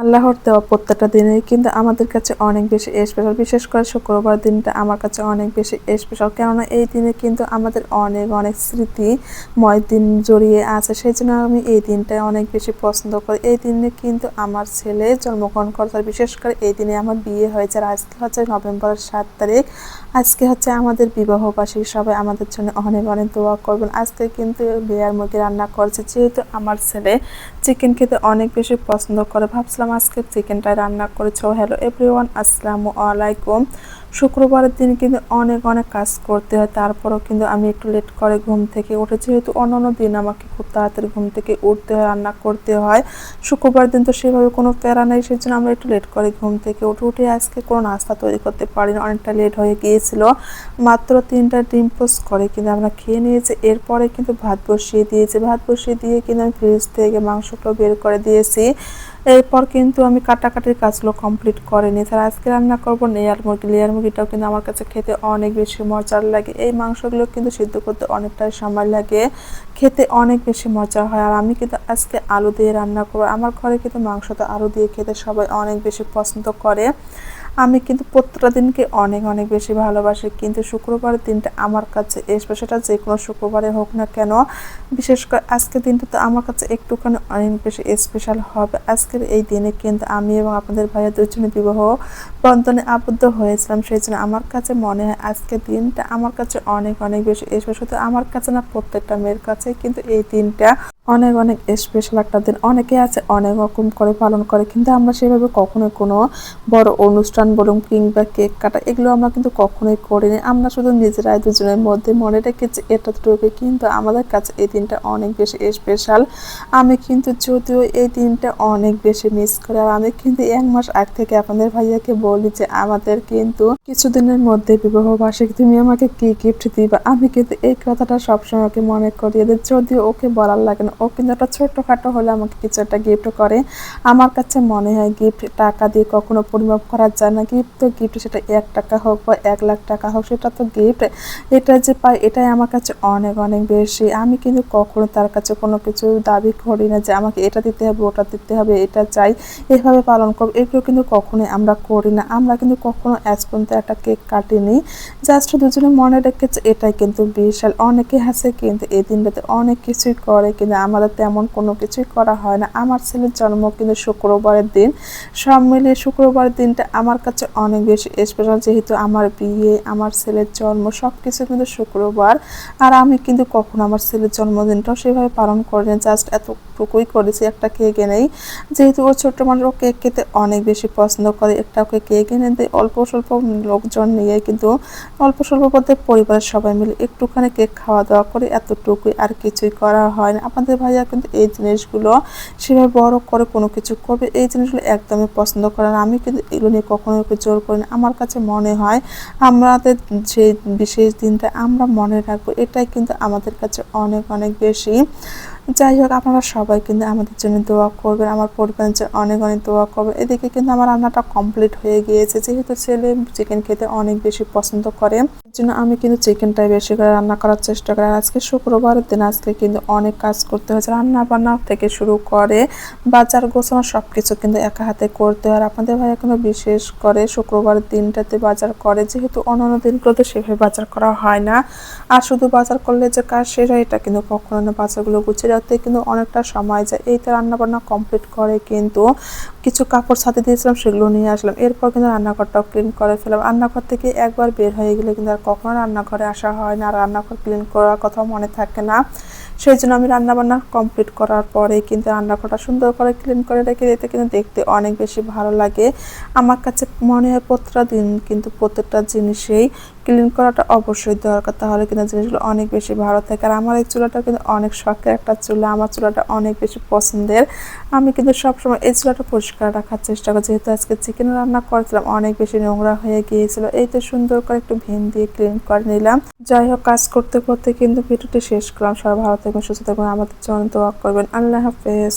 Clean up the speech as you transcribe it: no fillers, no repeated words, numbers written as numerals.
আল্লাহর দেওয়া প্রত্যেকটা দিনই কিন্তু আমাদের কাছে অনেক বেশি স্পেশাল। বিশেষ করে শুক্রবার দিনটা আমার কাছে অনেক বেশি স্পেশাল, কেননা এই দিনে কিন্তু আমাদের অনেক অনেক স্মৃতিময় দিন জড়িয়ে আছে। সেই জন্য আমি এই দিনটা অনেক বেশি পছন্দ করি। এই দিনে কিন্তু আমার ছেলে জন্মগ্রহণ করে, বিশেষ করে এই দিনে আমার বিয়ে হয়েছে। আর আজকে হচ্ছে নভেম্বরের 7 তারিখ। আজকে হচ্ছে আমাদের বিবাহবার্ষিকী। সবাই আমাদের জন্য অনেক অনেক দোয়া করবেন। আজকে কিন্তু বিয়ার মুরগি রান্না করেছে, যেহেতু আমার ছেলে চিকেন খেতে অনেক বেশি পছন্দ করে, ভাবছিলাম আজকে চিকেনটাই রান্না করেছে। হ্যালো এভরিওয়ান, আসসালামু আলাইকুম। শুক্রবারের দিন কিন্তু অনেক অনেক কাজ করতে হয়, তারপরেও কিন্তু আমি একটু লেট করে ঘুম থেকে উঠে, যেহেতু অন্যান্য দিন আমাকে খুব তাড়াতাড়ি ঘুম থেকে উঠতে হয়, রান্না করতে হয়। শুক্রবার দিন তো সেভাবে কোনো প্যারা নেই, সেই জন্য আমরা একটু লেট করে ঘুম থেকে উঠে আজকে কোনো নাস্তা তৈরি করতে পারিনি, অনেকটা লেট হয়ে গিয়েছিল। মাত্র 3টা ডিম পোস্ট করে কিন্তু আমরা খেয়ে নিয়েছি। এরপরে কিন্তু ভাত বসিয়ে দিয়ে কিন্তু আমি ফ্রিজ থেকে মাংসটাও বের করে দিয়েছি। এরপর কিন্তু আমি কাটাকাটির কাজগুলো কমপ্লিট করে নিই। আর আজকে রান্না করবো লেয়ার মুরগি। লেয়ার মুরগিটাও কিন্তু আমার কাছে খেতে অনেক বেশি মজার লাগে। এই মাংসগুলো কিন্তু সিদ্ধ করতে অনেকটাই সময় লাগে, খেতে অনেক বেশি মজা হয়। আর আমি কিন্তু আজকে আলু দিয়ে রান্না করবো। আমার ঘরে কিন্তু মাংসটা আলু দিয়ে খেতে সবাই অনেক বেশি পছন্দ করে। আমি কিন্তু প্রত্যেকটা দিনকে অনেক অনেক বেশি ভালোবাসি, কিন্তু শুক্রবারের দিনটা আমার কাছে সেটা যে কোনো শুক্রবারে হোক না কেন, বিশেষ করে আজকের দিনটা তো আমার কাছে একটুখানি অনেক বেশি স্পেশাল হবে। আজকের এই দিনে কিন্তু আমি এবং আপনাদের ভাইয়া দুজনে বিবাহ বন্ধনে আবদ্ধ হয়েছিলাম। সেই জন্য আমার কাছে মনে হয় আজকের দিনটা আমার কাছে অনেক অনেক বেশি স্পেশাল। শুধু আমার কাছে না, প্রত্যেকটা মেয়ের কাছে কিন্তু এই দিনটা অনেক অনেক স্পেশাল একটা দিন। অনেকে আছে অনেক রকম করে পালন করে, কিন্তু আমরা সেভাবে কখনোই কোনো বড় অনুষ্ঠান বলুন কিংবা কেক কাটা এগুলো আমরা কিন্তু কখনোই করিনি। আমরা শুধু নিজেরাই দুজনের মধ্যে মনে রেখেছি এতটুকু, কিন্তু আমাদের কাছে এই দিনটা অনেক বেশি স্পেশাল। আমি কিন্তু যদিও এই দিনটা অনেক বেশি মিস করি, আর আমি কিন্তু 1 মাস আগ থেকে আপনাদের ভাইয়াকে বলি যে আমাদের কিন্তু কিছুদিনের মধ্যে বিবাহ বার্ষিকী, তুমি আমাকে কি গিফট দিবা। আমি কিন্তু এই কথাটা সবসময় ওকে মনে করিয়ে দিই, যদিও ওকে বলার লাগে না। ও কিন্তু একটা ছোট্টখাটো হলে আমাকে কিছু একটা গিফট করে। আমার কাছে মনে হয় গিফট টাকা দিয়ে কখনো পরিমাপ করা যায় না। গিফট তো গিফট, সেটা 1 টাকা হোক বা 1 লাখ টাকা হোক, সেটা তো গিফট। এটা যে পাই এটাই আমার কাছে অনেক অনেক বেশি। আমি কিন্তু কখনো তার কাছে কোনো কিছু দাবি করি না যে আমাকে এটা দিতে হবে, ওটা দিতে হবে, এটা চাই, এভাবে পালন করবো। এগুলো কিন্তু কখনোই আমরা করি না। আমরা কিন্তু কখনো আজ পর্যন্ত একটা কেক কাটিনি, জাস্ট দুজনে মনে রেখেছে, এটাই কিন্তু বিশাল। অনেকে আছে কিন্তু এই দিনটাতে অনেক কিছুই করে, কিন্তু আমাদের তেমন কোনো কিছুই করা হয় না। আমার ছেলের জন্ম কিন্তু শুক্রবারের দিন। সব মিলিয়ে শুক্রবারের দিনটা আমার কাছে অনেক বেশি স্পেশাল, যেহেতু আমার বিয়ে, আমার ছেলের জন্ম সব কিছু কিন্তু শুক্রবার। আর আমি কিন্তু কখনো আমার ছেলের জন্মদিনটাও সেভাবে পালন করিনি, জাস্ট এতটুকুই করেছি, একটা কেক এনেই, যেহেতু ও ছোট্ট মানুষ, ও কেক খেতে অনেক বেশি পছন্দ করে, একটা ওকে কেক এনে দিই। অল্প স্বল্প লোকজন নিয়ে কিন্তু অল্প স্বল্প বলতে পরিবারের সবাই মিলে একটুখানি কেক খাওয়া দাওয়া করে, এতটুকুই, আর কিছুই করা হয় না। আপনাদের ভাইয়া কিন্তু এই জিনিসগুলো সেভাবে বড় করে কোনো কিছু করবে এই জিনিসগুলো একদমই পছন্দ করে না। আমি কিন্তু এগুলো নিয়ে কখনো ওকে জোর করি না। আমার কাছে মনে হয় আমাদের যে বিশেষ দিনটা আমরা মনে রাখবো, এটাই কিন্তু আমাদের কাছে অনেক অনেক বেশি। যাই হোক, আপনারা সবাই কিন্তু আমাদের জন্য দোয়া করবেন, আমার পরিবারের জন্য অনেক অনেক দোয়া করবেন। এদিকে কিন্তু আমার রান্নাটা কমপ্লিট হয়ে গিয়েছে, যেহেতু ছেলে চিকেন খেতে অনেক বেশি পছন্দ করে, এর জন্য আমি কিন্তু চিকেনটাই বেশি করে রান্না করার চেষ্টা করি। আর আজকে শুক্রবারের দিন, আজকে কিন্তু অনেক কাজ করতে হয়েছে, রান্না বান্না থেকে শুরু করে বাজার গোছানো সবকিছু কিন্তু একা হাতে করতে হয়। আর আপনাদের ভাইয়া কিন্তু বিশেষ করে শুক্রবারের দিনটাতে বাজার করে, যেহেতু অন্যান্য দিনগুলোতে সেভাবে বাজার করা হয় না। আর শুধু বাজার করলে যে কাজ শেষ হয় এটা কিন্তু কখনো না, বাজারগুলো গুছিয়ে রাখতে কিন্তু অনেকটা সময় যায়। এই তো রান্না বান্না কমপ্লিট করে কিন্তু কিছু কাপড় ছাদে দিয়েছিলাম, সেগুলো নিয়ে আসলাম। এরপর কিন্তু রান্নাঘরটাও ক্লিন করে ফেলাম। রান্নাঘর থেকে একবার বের হয়ে গেলে কিন্তু আর কখনো রান্নাঘরে আসা হয় না, আর রান্নাঘর ক্লিন করার কথাও মনে থাকে না। সেই জন্য আমি রান্নাবান্না কমপ্লিট করার পরে কিন্তু রান্নাঘরটা সুন্দর করে ক্লিন করে রেখে দিতে কিন্তু দেখতে অনেক বেশি ভালো লাগে। আমার কাছে মনে হয় প্রত্যেকটা দিন কিন্তু প্রত্যেকটা জিনিসেই ক্লিন করাটা অবশ্যই দরকার, তাহলে কিন্তু জিনিসগুলো অনেক বেশি ভালো থাকে। আর আমার এই চুলাটা কিন্তু অনেক শখের একটা চুলা, আমার চুলাটা অনেক বেশি পছন্দের। আমি কিন্তু সবসময় এই চুলাটা পরিষ্কার রাখার চেষ্টা করি, যেহেতু আজকে চিকেন রান্না করেছিলাম, অনেক বেশি নোংরা হয়ে গিয়েছিল। এই তো সুন্দর করে একটু ভিম দিয়ে ক্লিন করে নিলাম। যাই হোক, কাজ করতে করতে কিন্তু ভিডিওটি শেষ করলাম। সবাই ভালো থাকবেন, সুস্থ থাকবেন, আমাদের জন্য দোয়া করবেন। আল্লাহ হাফেজ।